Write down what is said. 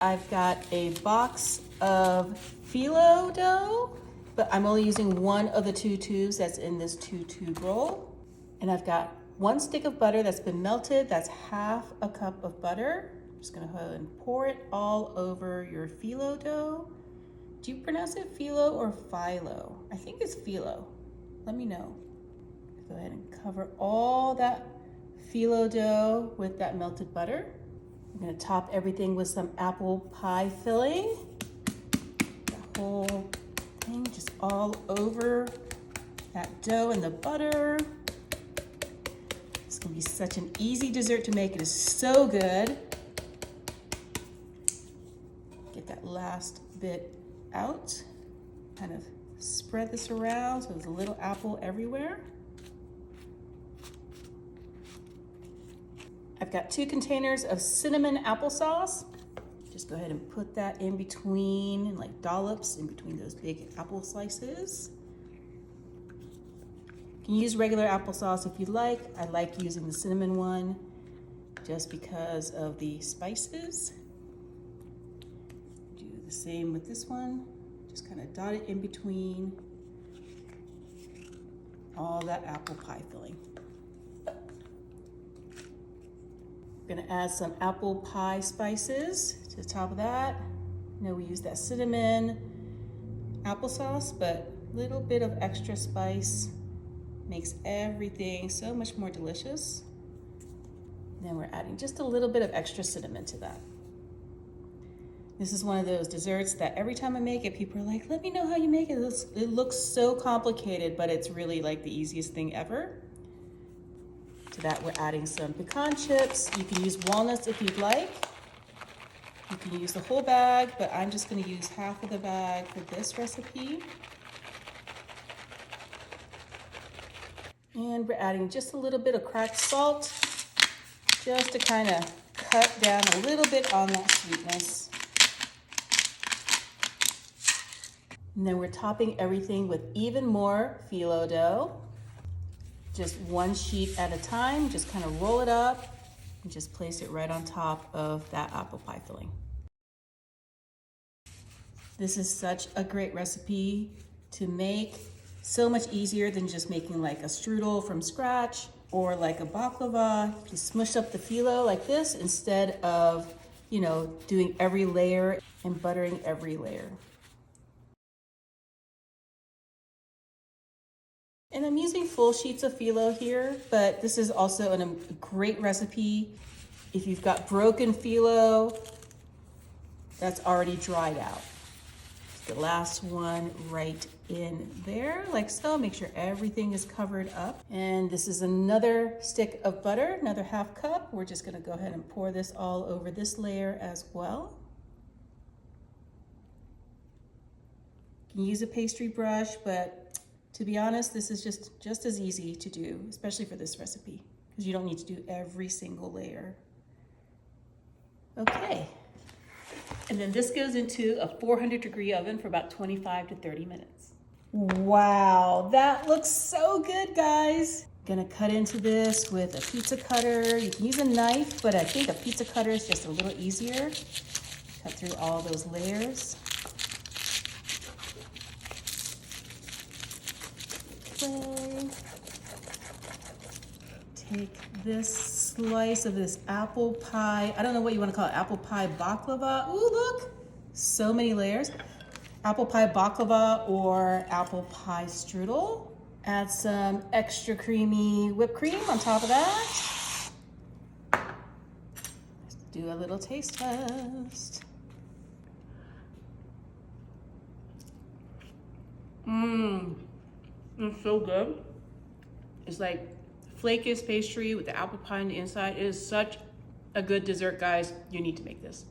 I've got a box of phyllo dough, but I'm only using one of the 2 tubes that's in this 2-tube roll. And I've got 1 stick of butter that's been melted. That's half a cup of butter. I'm just gonna go ahead and pour it all over your phyllo dough. Do you pronounce it phyllo or phyllo? I think it's phyllo. Let me know. Go ahead and cover all that phyllo dough with that melted butter. I'm gonna top everything with some apple pie filling. The whole thing just all over that dough and the butter. It's gonna be such an easy dessert to make. It is so good. Get that last bit out. Kind of spread this around so there's a little apple everywhere. I've got 2 containers of cinnamon applesauce. Just go ahead and put that in between, like dollops in between those big apple slices. You can use regular applesauce if you like. I like using the cinnamon one just because of the spices. Do the same with this one. Just kind of dot it in between all that apple pie filling. Gonna add some apple pie spices to the top of that. I know we use that cinnamon applesauce, but a little bit of extra spice makes everything so much more delicious. Then we're adding just a little bit of extra cinnamon to that. This is one of those desserts that every time I make it, people are like, let me know how you make it. It looks so complicated, but it's really like the easiest thing ever. To that, we're adding some pecan chips. You can use walnuts if you'd like. You can use the whole bag, but I'm just gonna use half of the bag for this recipe. And we're adding just a little bit of cracked salt, just to kind of cut down a little bit on that sweetness. And then we're topping everything with even more phyllo dough. Just 1 sheet at a time, just kind of roll it up and just place it right on top of that apple pie filling. This is such a great recipe to make, so much easier than just making like a strudel from scratch or like a baklava. You smush up the phyllo like this instead of, doing every layer and buttering every layer. And I'm using full sheets of phyllo here, but this is also a great recipe if you've got broken phyllo that's already dried out. The last one right in there, like so. Make sure everything is covered up. And this is another stick of butter, another half cup. We're just gonna go ahead and pour this all over this layer as well. You can use a pastry brush, but to be honest, this is just as easy to do, especially for this recipe, because you don't need to do every single layer. Okay. And then this goes into a 400-degree oven for about 25 to 30 minutes. Wow, that looks so good, guys. Gonna cut into this with a pizza cutter. You can use a knife, but I think a pizza cutter is just a little easier. Cut through all those layers. Take this slice of this apple pie. I don't know what you want to call it. Apple pie baklava. Ooh, look. So many layers. Apple pie baklava or apple pie strudel. Add some extra creamy whipped cream on top of that. Let's do a little taste test. It's so good. It's like flakiest pastry with the apple pie on the inside. It is such a good dessert, guys. You need to make this.